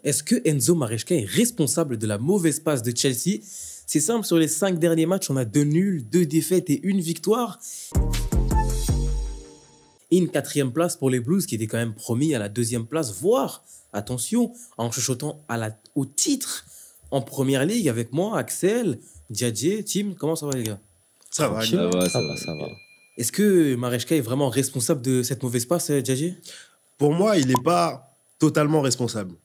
Est-ce que Enzo Maresca est responsable de la mauvaise passe de Chelsea? C'est simple, sur les 5 derniers matchs, on a 2 nuls, 2 défaites et 1 victoire. Et une 4e place pour les Blues qui étaient quand même promis à la 2e place, voire, attention, en chuchotant au titre en Première Ligue avec moi, Axel, Diadje, Tim. Comment ça va les gars? Ça va, Ça va. Est-ce que Maresca est vraiment responsable de cette mauvaise passe, Diadje? Pour moi, il n'est pas totalement responsable.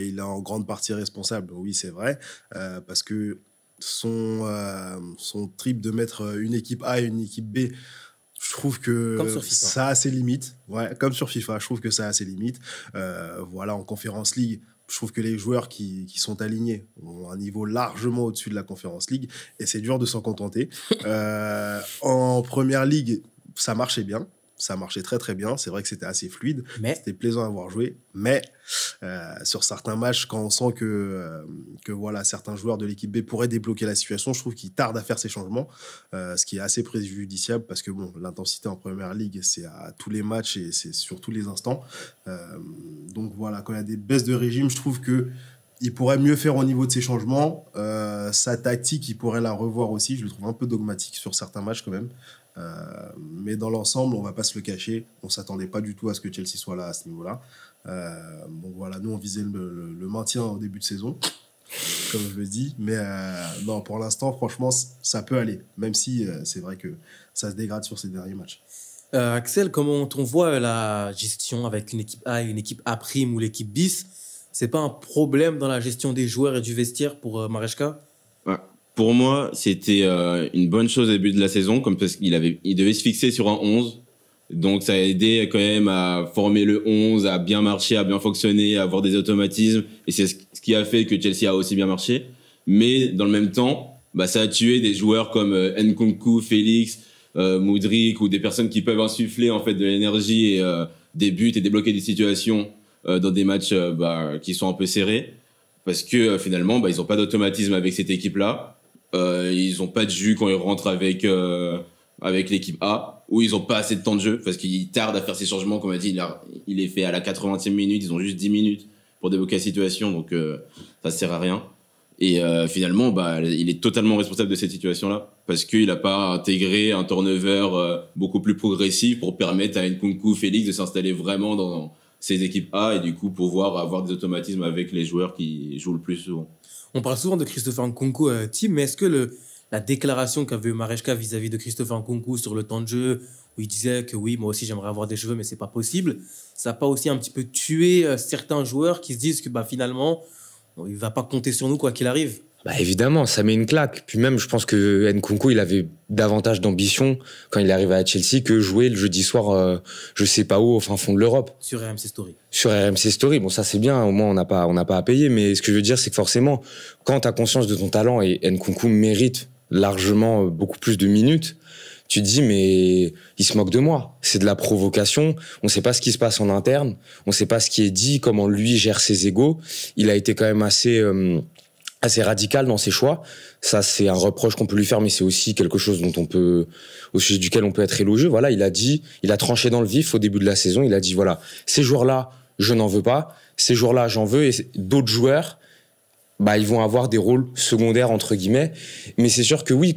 Il est en grande partie responsable, oui, c'est vrai, parce que son trip de mettre une équipe A et une équipe B, je trouve que ça a ses limites. Ouais, comme sur FIFA, je trouve que ça a ses limites. Voilà, en Conference League, je trouve que les joueurs qui sont alignés ont un niveau largement au-dessus de la Conference League et c'est dur de s'en contenter. En Première Ligue, ça marchait bien. Ça marchait très très bien. C'est vrai que c'était assez fluide. C'était plaisant à voir jouer. Mais sur certains matchs, quand on sent que voilà, certains joueurs de l'équipe B pourraient débloquer la situation, je trouve qu'ils tardent à faire ces changements, ce qui est assez préjudiciable parce que bon, l'intensité en Première Ligue, c'est à tous les matchs et c'est sur tous les instants. Donc voilà, quand il y a des baisses de régime, je trouve qu'il pourrait mieux faire au niveau de ses changements. Sa tactique, il pourrait la revoir aussi. Je le trouve un peu dogmatique sur certains matchs quand même. Mais dans l'ensemble, on ne va pas se le cacher. On ne s'attendait pas du tout à ce que Chelsea soit là à ce niveau-là. Donc voilà, nous, on visait le maintien au début de saison, comme je le dis. Mais non, pour l'instant, franchement, ça peut aller. Même si c'est vrai que ça se dégrade sur ces derniers matchs. Axel, comment on voit la gestion avec une équipe A et une équipe A' ou l'équipe bis? C'est pas un problème dans la gestion des joueurs et du vestiaire pour Maresca? Pour moi, c'était une bonne chose au début de la saison, comme parce qu'il devait se fixer sur un 11. Donc, ça a aidé quand même à former le 11, à bien marcher, à bien fonctionner, à avoir des automatismes. Et c'est ce qui a fait que Chelsea a aussi bien marché. Mais dans le même temps, ça a tué des joueurs comme Nkunku, Félix, Mudryk ou des personnes qui peuvent insuffler en fait de l'énergie et des buts et débloquer des situations dans des matchs qui sont un peu serrés. Parce que finalement, ils n'ont pas d'automatisme avec cette équipe-là. Ils n'ont pas de jus quand ils rentrent avec l'équipe A, ou ils n'ont pas assez de temps de jeu parce qu'ils tardent à faire ces changements. Comme on a dit, il est fait à la 80e minute, ils ont juste 10 minutes pour débloquer la situation, donc ça ne sert à rien. Et finalement, il est totalement responsable de cette situation-là parce qu'il n'a pas intégré un turnover beaucoup plus progressif pour permettre à Nkunku, Félix de s'installer vraiment dans ces équipes A et du coup pouvoir avoir des automatismes avec les joueurs qui jouent le plus souvent. On parle souvent de Christopher Nkunku, Tim, mais est-ce que la déclaration qu'avait Maresca vis-à-vis de Christopher Nkunku sur le temps de jeu, où il disait que oui, moi aussi j'aimerais avoir des cheveux, mais c'est pas possible, ça n'a pas aussi un petit peu tué certains joueurs qui se disent que finalement, il va pas compter sur nous quoi qu'il arrive? Évidemment, ça met une claque. Puis même, je pense que Nkunku, il avait davantage d'ambition quand il est arrivé à Chelsea que jouer le jeudi soir, je sais pas où, au fin fond de l'Europe. Sur RMC Story. Sur RMC Story, bon ça c'est bien, au moins on n'a pas à payer. Mais ce que je veux dire, c'est que forcément, quand tu as conscience de ton talent et Nkunku mérite largement beaucoup plus de minutes, tu te dis mais il se moque de moi. C'est de la provocation. On sait pas ce qui se passe en interne, on sait pas ce qui est dit, comment lui gère ses égos. Il a été quand même assez radical dans ses choix. Ça, c'est un reproche qu'on peut lui faire, mais c'est aussi quelque chose au sujet duquel on peut être élogieux. Voilà, il a tranché dans le vif au début de la saison. Il a dit, voilà, ces joueurs-là, je n'en veux pas. Ces joueurs-là, j'en veux. Et d'autres joueurs, ils vont avoir des rôles secondaires, entre guillemets. Mais c'est sûr que oui,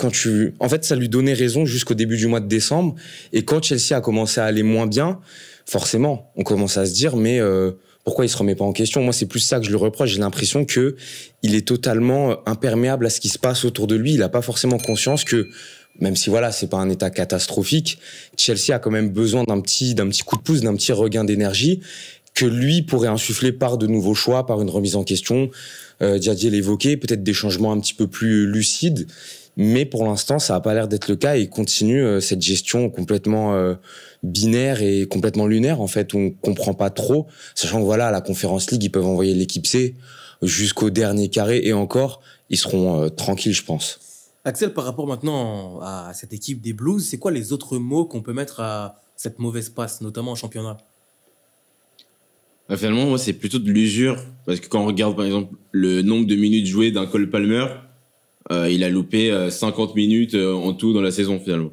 en fait, ça lui donnait raison jusqu'au début du mois de décembre. Et quand Chelsea a commencé à aller moins bien, forcément, on commence à se dire, mais, pourquoi il se remet pas en question? Moi, c'est plus ça que je lui reproche. J'ai l'impression que il est totalement imperméable à ce qui se passe autour de lui. Il a pas forcément conscience que, même si voilà, c'est pas un état catastrophique, Chelsea a quand même besoin d'un petit coup de pouce, d'un petit regain d'énergie que lui pourrait insuffler par de nouveaux choix, par une remise en question. Diadje l'évoquait, peut-être des changements un petit peu plus lucides. Mais pour l'instant, ça n'a pas l'air d'être le cas et il continue cette gestion complètement binaire et complètement lunaire. En fait, on comprend pas trop, sachant que voilà, à la Conference League, ils peuvent envoyer l'équipe C jusqu'au dernier carré et encore, ils seront tranquilles, je pense. Axel, par rapport maintenant à cette équipe des Blues, c'est quoi les autres mots qu'on peut mettre à cette mauvaise passe, notamment en championnat? Finalement, moi, c'est plutôt de l'usure parce que quand on regarde, par exemple, le nombre de minutes jouées d'un Cole Palmer, il a loupé 50 minutes en tout dans la saison finalement.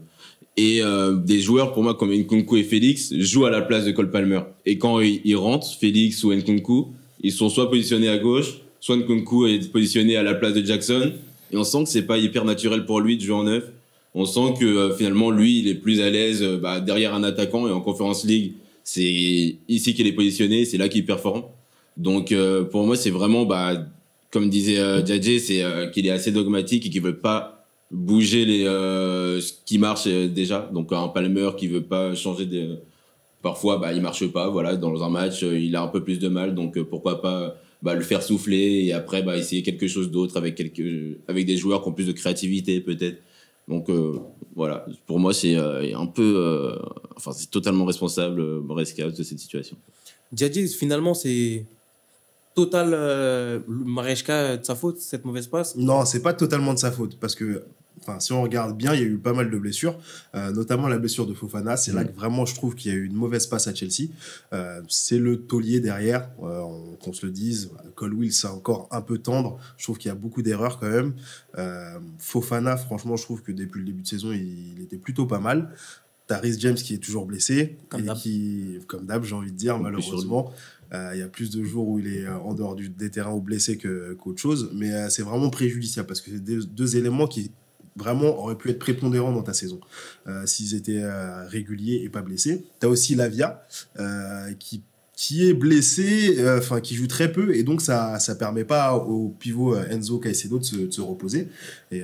Et des joueurs pour moi comme Nkunku et Félix jouent à la place de Cole Palmer. Et quand ils rentrent, Félix ou Nkunku, ils sont soit positionnés à gauche, soit Nkunku est positionné à la place de Jackson. Et on sent que c'est pas hyper naturel pour lui de jouer en neuf. On sent que finalement, lui, il est plus à l'aise derrière un attaquant. Et en Conference League, c'est ici qu'il est positionné, c'est là qu'il performe. Donc pour moi, c'est vraiment, comme disait Djadje, c'est qu'il est assez dogmatique et qu'il veut pas bouger ce qui marche déjà. Donc un Palmer qui veut pas changer parfois il marche pas, voilà, dans un match il a un peu plus de mal, donc pourquoi pas le faire souffler et après essayer quelque chose d'autre avec des joueurs qui ont plus de créativité peut-être. Donc voilà, pour moi c'est un peu c'est totalement responsable Maresca de cette situation. Djadje, finalement c'est total Maresca de sa faute, cette mauvaise passe? Non, c'est pas totalement de sa faute parce que si on regarde bien, il y a eu pas mal de blessures, notamment la blessure de Fofana. C'est là que vraiment je trouve qu'il y a eu une mauvaise passe à Chelsea. C'est le taulier derrière, qu'on se le dise. Colwill, c'est encore un peu tendre. Je trouve qu'il y a beaucoup d'erreurs quand même. Fofana, franchement, je trouve que depuis le début de saison, il était plutôt pas mal. T'as Reece James qui est toujours blessé, comme d'hab, j'ai envie de dire, malheureusement. Il y a plus de jours où il est en dehors des terrains ou blessé qu'autre chose. Mais c'est vraiment préjudiciable parce que c'est deux éléments qui vraiment auraient pu être prépondérants dans ta saison s'ils étaient réguliers et pas blessés. Tu as aussi Lavia qui est blessé, qui joue très peu, et donc ça permet pas au pivot Enzo Caicedo de se reposer. Et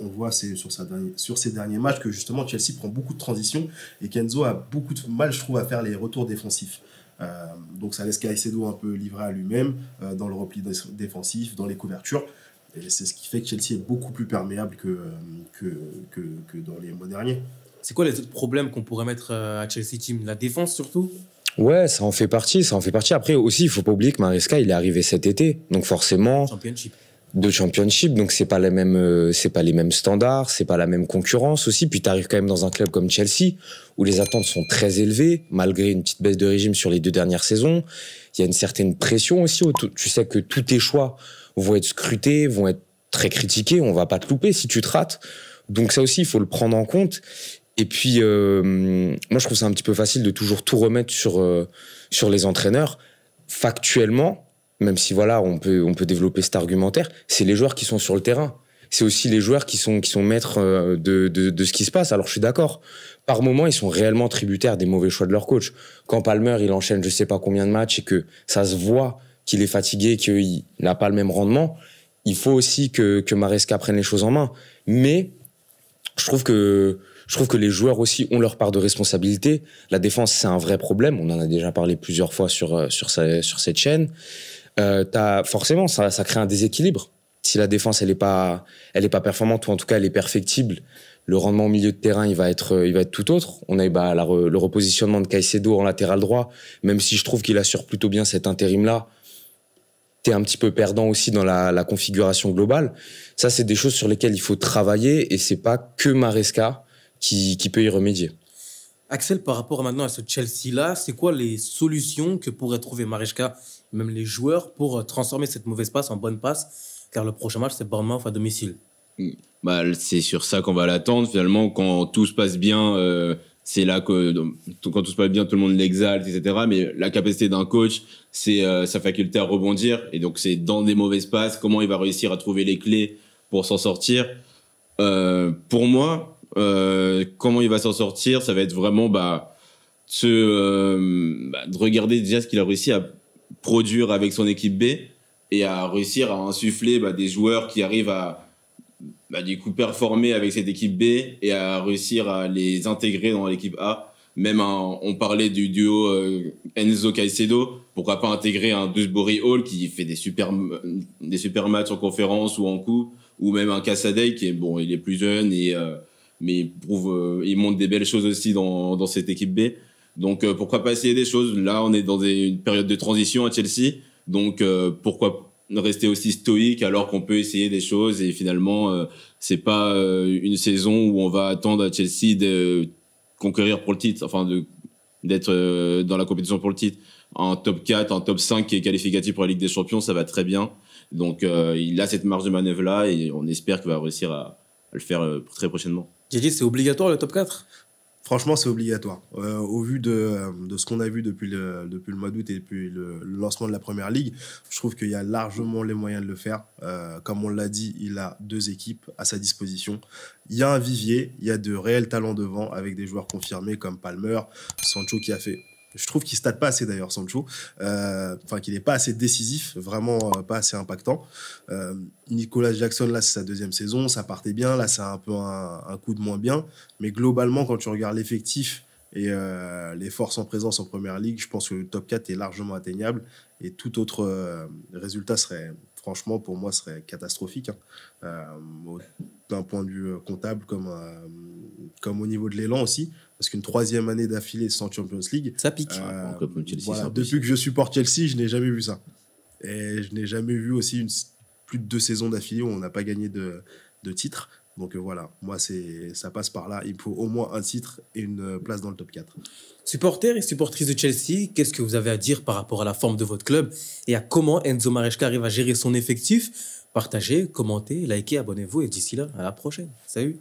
on voit sur ces derniers matchs que justement Chelsea prend beaucoup de transitions et qu'Enzo a beaucoup de mal, je trouve, à faire les retours défensifs. Donc ça laisse Caicedo un peu livré à lui-même dans le repli défensif, dans les couvertures. Et c'est ce qui fait que Chelsea est beaucoup plus perméable que dans les mois derniers. C'est quoi les autres problèmes qu'on pourrait mettre à Chelsea Team? La défense surtout? Ouais, ça en fait partie. Après aussi, il faut pas oublier que Maresca, il est arrivé cet été. Donc forcément... Championship, donc c'est pas les mêmes standards, c'est pas la même concurrence aussi. Puis t'arrives quand même dans un club comme Chelsea où les attentes sont très élevées malgré une petite baisse de régime sur les 2 dernières saisons. Il y a une certaine pression aussi. Tu sais que tous tes choix vont être scrutés, vont être très critiqués. On va pas te louper si tu te rates. Donc ça aussi, il faut le prendre en compte. Et puis moi, je trouve ça un petit peu facile de toujours tout remettre sur les entraîneurs. Factuellement, même si voilà, on peut développer cet argumentaire, c'est les joueurs qui sont sur le terrain. C'est aussi les joueurs qui sont maîtres de ce qui se passe. Alors je suis d'accord. Par moments, ils sont réellement tributaires des mauvais choix de leur coach. Quand Palmer, il enchaîne je sais pas combien de matchs et que ça se voit qu'il est fatigué, qu'il n'a pas le même rendement, il faut aussi que Maresca prenne les choses en main. Mais je trouve que les joueurs aussi ont leur part de responsabilité. La défense, c'est un vrai problème. On en a déjà parlé plusieurs fois sur cette chaîne. Forcément, ça crée un déséquilibre. Si la défense, elle est pas performante, ou en tout cas, elle est perfectible, le rendement au milieu de terrain, il va être tout autre. On a eu le repositionnement de Caicedo en latéral droit, même si je trouve qu'il assure plutôt bien cet intérim-là. T'es un petit peu perdant aussi dans la configuration globale. Ça, c'est des choses sur lesquelles il faut travailler et c'est pas que Maresca qui peut y remédier. Axel, par rapport maintenant à ce Chelsea-là, c'est quoi les solutions que pourrait trouver Maresca, même les joueurs, pour transformer cette mauvaise passe en bonne passe? Car le prochain match, c'est Bournemouth à domicile. C'est sur ça qu'on va l'attendre. Finalement, quand tout se passe bien, c'est là que quand tout se passe bien, tout le monde l'exalte, etc. Mais la capacité d'un coach, c'est sa faculté à rebondir. Et donc, c'est dans des mauvaises passes, comment il va réussir à trouver les clés pour s'en sortir. Pour moi, comment il va s'en sortir, ça va être vraiment de regarder déjà ce qu'il a réussi à produire avec son équipe B et à réussir à insuffler des joueurs qui arrivent à du coup performer avec cette équipe B et à réussir à les intégrer dans l'équipe A. Même on parlait du duo Enzo Caicedo, pourquoi pas intégrer un Dewsbury Hall qui fait des super matchs en conférence ou en coupe, ou même un Casadei qui est il est plus jeune mais il montre des belles choses aussi dans cette équipe B. Donc pourquoi pas essayer des choses. Là on est dans une période de transition à Chelsea, donc pourquoi rester aussi stoïque alors qu'on peut essayer des choses. Et finalement c'est pas une saison où on va attendre à Chelsea de conquérir pour le titre, enfin d'être dans la compétition pour le titre. Un top 4, un top 5 qui est qualificatif pour la Ligue des Champions, ça va très bien. Donc il a cette marge de manœuvre là et on espère qu'il va réussir à le faire très prochainement. Djadje, c'est obligatoire le top 4? Franchement, c'est obligatoire. Au vu de ce qu'on a vu depuis le mois d'août et depuis le lancement de la Première Ligue, je trouve qu'il y a largement les moyens de le faire. Comme on l'a dit, il a 2 équipes à sa disposition. Il y a un vivier, il y a de réels talents devant avec des joueurs confirmés comme Palmer, Sancho qui a fait... Je trouve qu'il ne stade pas assez d'ailleurs, Sancho. Qu'il n'est pas assez décisif, vraiment pas assez impactant. Nicolas Jackson, là, c'est sa 2e saison. Ça partait bien. Là, c'est un peu un coup de moins bien. Mais globalement, quand tu regardes l'effectif et les forces en présence en Première Ligue, je pense que le top 4 est largement atteignable. Et tout autre résultat serait, franchement, pour moi, serait catastrophique. D'un point de vue comptable comme au niveau de l'élan aussi. Parce qu'une 3e année d'affilée sans Champions League, ça pique. Depuis que je supporte Chelsea, je n'ai jamais vu ça. Et je n'ai jamais vu aussi plus de 2 saisons d'affilée où on n'a pas gagné de titre. Donc voilà, moi, ça passe par là. Il faut au moins un titre et une place dans le top 4. Supporters et supportrices de Chelsea, qu'est-ce que vous avez à dire par rapport à la forme de votre club et à comment Enzo Maresca arrive à gérer son effectif? Partagez, commentez, likez, abonnez-vous et d'ici là, à la prochaine. Salut!